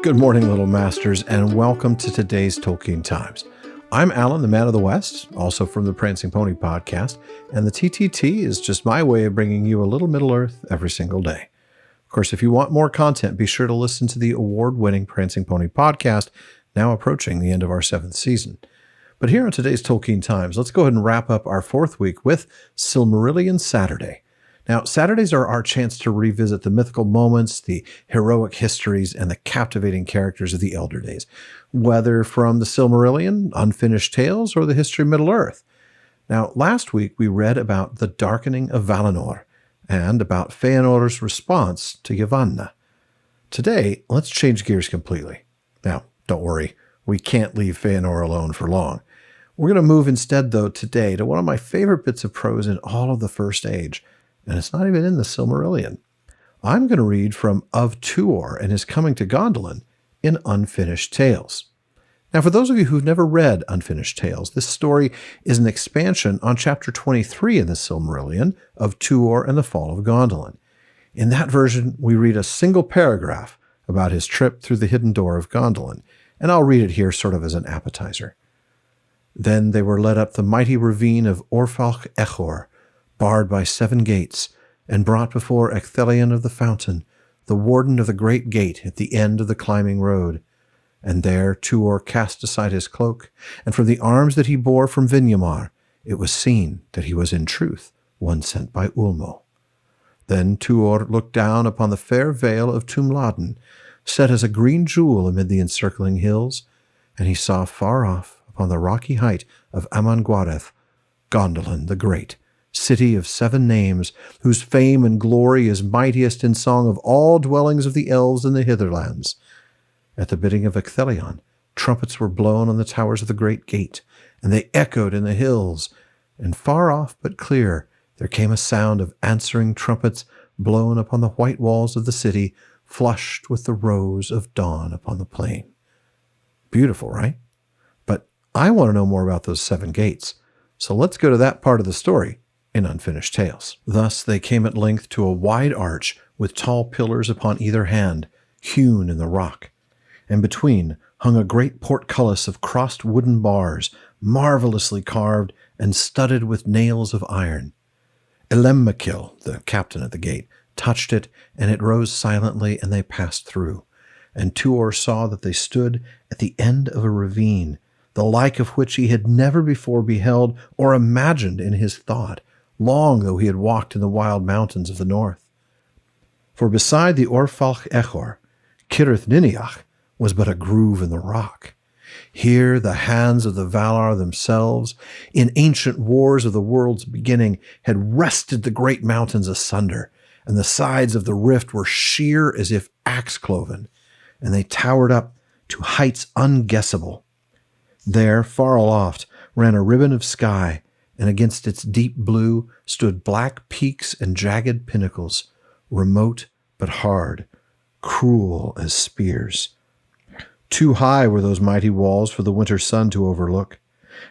Good morning, little masters, and welcome to today's Tolkien Times. I'm Alan, the Man of the West, also from the Prancing Pony podcast, and the TTT is just my way of bringing you a little Middle-earth every single day. Of course, if you want more content, be sure to listen to the award-winning Prancing Pony podcast, now approaching the end of our 7th season. But here on today's Tolkien Times, let's go ahead and wrap up our 4th week with Silmarillion Saturday. Now, Saturdays are our chance to revisit the mythical moments, the heroic histories, and the captivating characters of the Elder Days, whether from the Silmarillion, Unfinished Tales, or the history of Middle-earth. Now, last week we read about the darkening of Valinor and about Feanor's response to Yavanna. Today, let's change gears completely. Now, don't worry, we can't leave Feanor alone for long. We're going to move instead, though, today to one of my favorite bits of prose in all of the First Age, and it's not even in the Silmarillion. I'm going to read from Of Tuor and His Coming to Gondolin in Unfinished Tales. Now, for those of you who've never read Unfinished Tales, this story is an expansion on chapter 23 in the Silmarillion of Tuor and the Fall of Gondolin. In that version, we read a single paragraph about his trip through the hidden door of Gondolin, and I'll read it here sort of as an appetizer. Then they were led up the mighty ravine of Orfalch Echor, barred by 7 gates, and brought before Ecthelion of the Fountain, the warden of the great gate at the end of the climbing road. And there Tuor cast aside his cloak, and from the arms that he bore from Vinyamar, it was seen that he was in truth one sent by Ulmo. Then Tuor looked down upon the fair vale of Tumladen, set as a green jewel amid the encircling hills, and he saw far off, upon the rocky height of Amangwareth, Gondolin the Great, city of 7 names, whose fame and glory is mightiest in song of all dwellings of the elves in the hitherlands. At the bidding of Ecthelion, trumpets were blown on the towers of the great gate, and they echoed in the hills, and far off but clear there came a sound of answering trumpets blown upon the white walls of the city, flushed with the rose of dawn upon the plain. Beautiful, right? But I want to know more about those 7 gates, so let's go to that part of the story in Unfinished Tales. Thus they came at length to a wide arch with tall pillars upon either hand, hewn in the rock, and between hung a great portcullis of crossed wooden bars, marvelously carved and studded with nails of iron. Elemmachil, the captain at the gate, touched it, and it rose silently, and they passed through. And Tuor saw that they stood at the end of a ravine, the like of which he had never before beheld or imagined in his thought, long though he had walked in the wild mountains of the north. For beside the Orfalch Echor, Cirith Niniach was but a groove in the rock. Here the hands of the Valar themselves, in ancient wars of the world's beginning, had wrested the great mountains asunder, and the sides of the rift were sheer as if axe-cloven, and they towered up to heights unguessable. There, far aloft, ran a ribbon of sky, and against its deep blue stood black peaks and jagged pinnacles, remote but hard, cruel as spears. Too high were those mighty walls for the winter sun to overlook,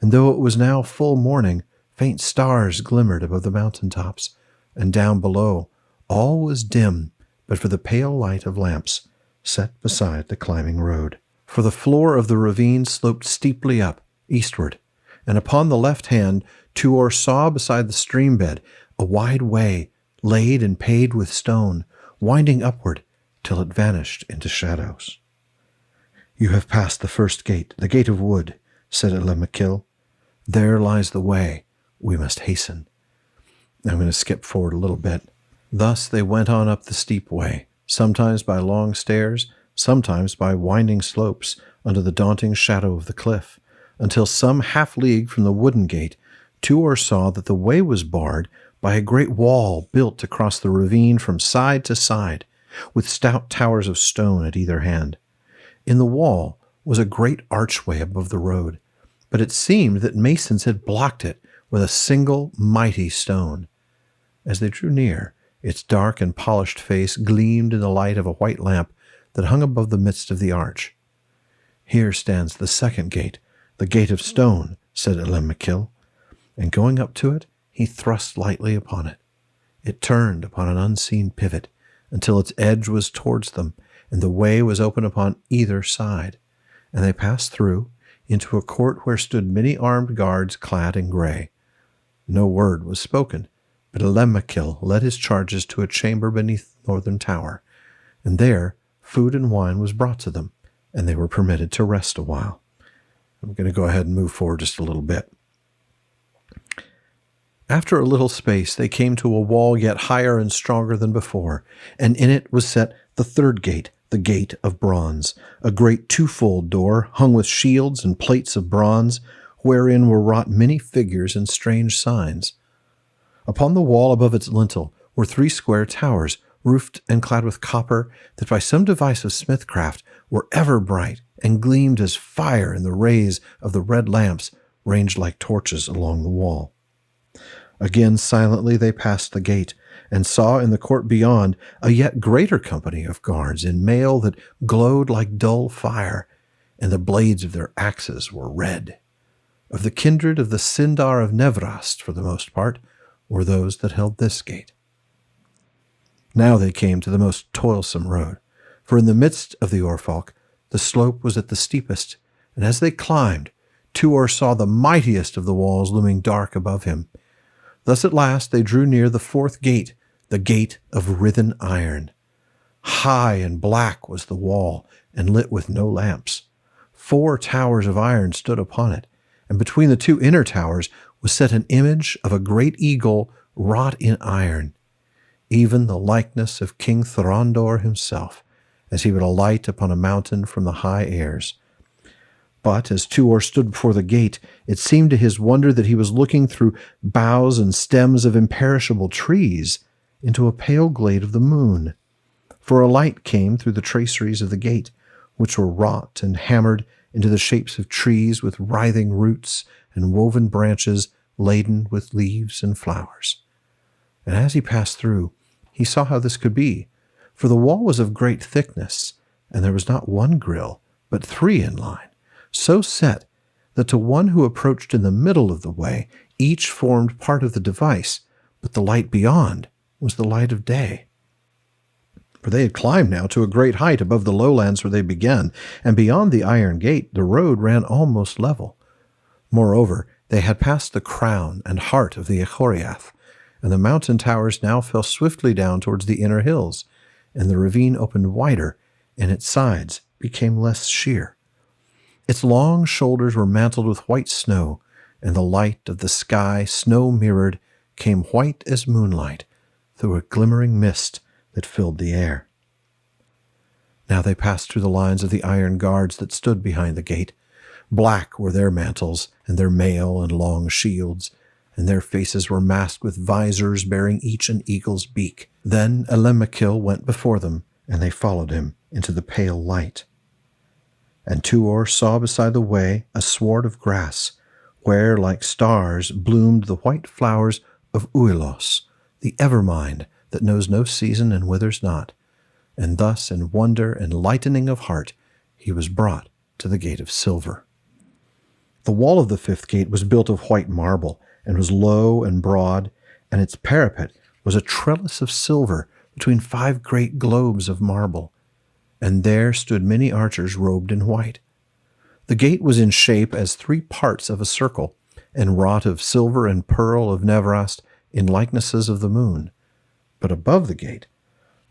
and though it was now full morning, faint stars glimmered above the mountain tops, and down below all was dim but for the pale light of lamps set beside the climbing road. For the floor of the ravine sloped steeply up, eastward, and upon the left hand Tuor saw beside the stream bed a wide way, laid and paved with stone, winding upward till it vanished into shadows. "You have passed the first gate, the gate of wood," said Elemmachil. "There lies the way. We must hasten." I'm going to skip forward a little bit. Thus they went on up the steep way, sometimes by long stairs, sometimes by winding slopes under the daunting shadow of the cliff, until some half-league from the wooden gate, Tuor saw that the way was barred by a great wall built across the ravine from side to side, with stout towers of stone at either hand. In the wall was a great archway above the road, but it seemed that masons had blocked it with a single mighty stone. As they drew near, its dark and polished face gleamed in the light of a white lamp that hung above the midst of the arch. "Here stands the second gate, the gate of stone," said Elemmachil, and going up to it, he thrust lightly upon it. It turned upon an unseen pivot until its edge was towards them, and the way was open upon either side. And they passed through into a court where stood many armed guards clad in gray. No word was spoken, but Elemachil led his charges to a chamber beneath the northern tower, and there food and wine was brought to them, and they were permitted to rest a while. I'm going to go ahead and move forward just a little bit. After a little space, they came to a wall yet higher and stronger than before, and in it was set the third gate, the gate of bronze, a great twofold door hung with shields and plates of bronze, wherein were wrought many figures and strange signs. Upon the wall above its lintel were 3 square towers, roofed and clad with copper, that by some device of smithcraft were ever bright, and gleamed as fire in the rays of the red lamps ranged like torches along the wall. Again silently they passed the gate, and saw in the court beyond a yet greater company of guards in mail that glowed like dull fire, and the blades of their axes were red. Of the kindred of the Sindar of Nevrast, for the most part, were those that held this gate. Now they came to the most toilsome road, for in the midst of the Orfalch the slope was at the steepest, and as they climbed, Tuor saw the mightiest of the walls looming dark above him. Thus at last they drew near the 4th gate, the gate of writhen iron. High and black was the wall, and lit with no lamps. 4 towers of iron stood upon it, and between the 2 inner towers was set an image of a great eagle wrought in iron, even the likeness of King Thorondor himself, as he would alight upon a mountain from the high airs. But as Tuor stood before the gate, it seemed to his wonder that he was looking through boughs and stems of imperishable trees into a pale glade of the moon. For a light came through the traceries of the gate, which were wrought and hammered into the shapes of trees with writhing roots and woven branches laden with leaves and flowers. And as he passed through, he saw how this could be, for the wall was of great thickness, and there was not 1 grille, but 3 in line, so set that to one who approached in the middle of the way, each formed part of the device, but the light beyond was the light of day. For they had climbed now to a great height above the lowlands where they began, and beyond the iron gate the road ran almost level. Moreover, they had passed the crown and heart of the Echoriath, and the mountain towers now fell swiftly down towards the inner hills, and the ravine opened wider, and its sides became less sheer. Its long shoulders were mantled with white snow, and the light of the sky, snow-mirrored, came white as moonlight through a glimmering mist that filled the air. Now they passed through the lines of the iron guards that stood behind the gate. Black were their mantles, and their mail and long shields, and their faces were masked with visors bearing each an eagle's beak. Then Elemachil went before them, and they followed him into the pale light. And Tuor saw beside the way a sward of grass, where, like stars, bloomed the white flowers of Uilos, the evermind that knows no season and withers not. And thus, in wonder and lightening of heart, he was brought to the gate of silver. The wall of the 5th gate was built of white marble, and was low and broad, and its parapet was a trellis of silver between 5 great globes of marble. And there stood many archers robed in white. The gate was in shape as 3 parts of a circle, and wrought of silver and pearl of Nevrast in likenesses of the moon. But above the gate,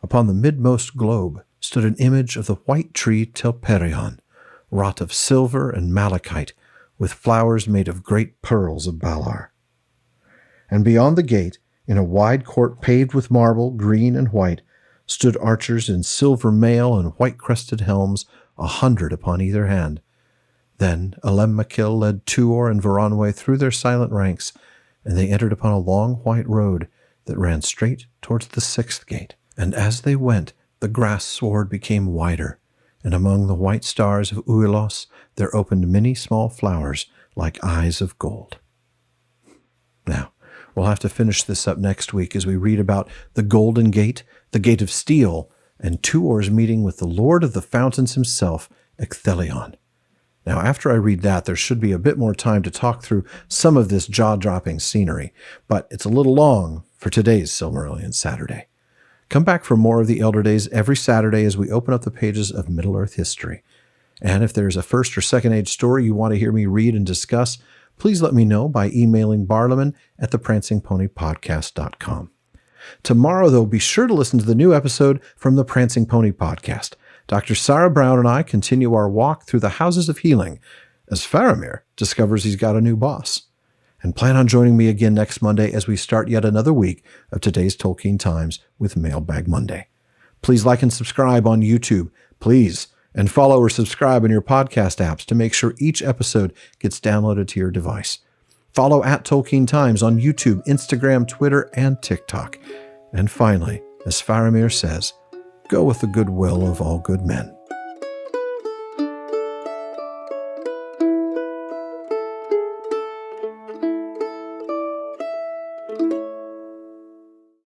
upon the midmost globe, stood an image of the white tree Telperion, wrought of silver and malachite, with flowers made of great pearls of Balar. And beyond the gate, in a wide court paved with marble, green and white, stood archers in silver mail and white-crested helms, 100 upon either hand. Then Elemachil led Tuor and Voronway through their silent ranks, and they entered upon a long white road that ran straight towards the 6th gate. And as they went, the grass sward became wider, and among the white stars of Uilos there opened many small flowers like eyes of gold. Now, we'll have to finish this up next week as we read about the Golden Gate, the Gate of Steel, and Tuor's meeting with the Lord of the Fountains himself, Ecthelion. Now, after I read that, there should be a bit more time to talk through some of this jaw-dropping scenery, but it's a little long for today's Silmarillion Saturday. Come back for more of the Elder Days every Saturday as we open up the pages of Middle-earth history. And if there's a First or Second Age story you want to hear me read and discuss, please let me know by emailing barliman@theprancingponypodcast.com. Tomorrow, though, be sure to listen to the new episode from the Prancing Pony Podcast. Dr. Sarah Brown and I continue our walk through the houses of healing as Faramir discovers he's got a new boss. And plan on joining me again next Monday as we start yet another week of Today's Tolkien Times with Mailbag Monday. Please like and subscribe on YouTube, please, and follow or subscribe in your podcast apps to make sure each episode gets downloaded to your device. Follow @Tolkien Times on YouTube, Instagram, Twitter, and TikTok. And finally, as Faramir says, go with the goodwill of all good men.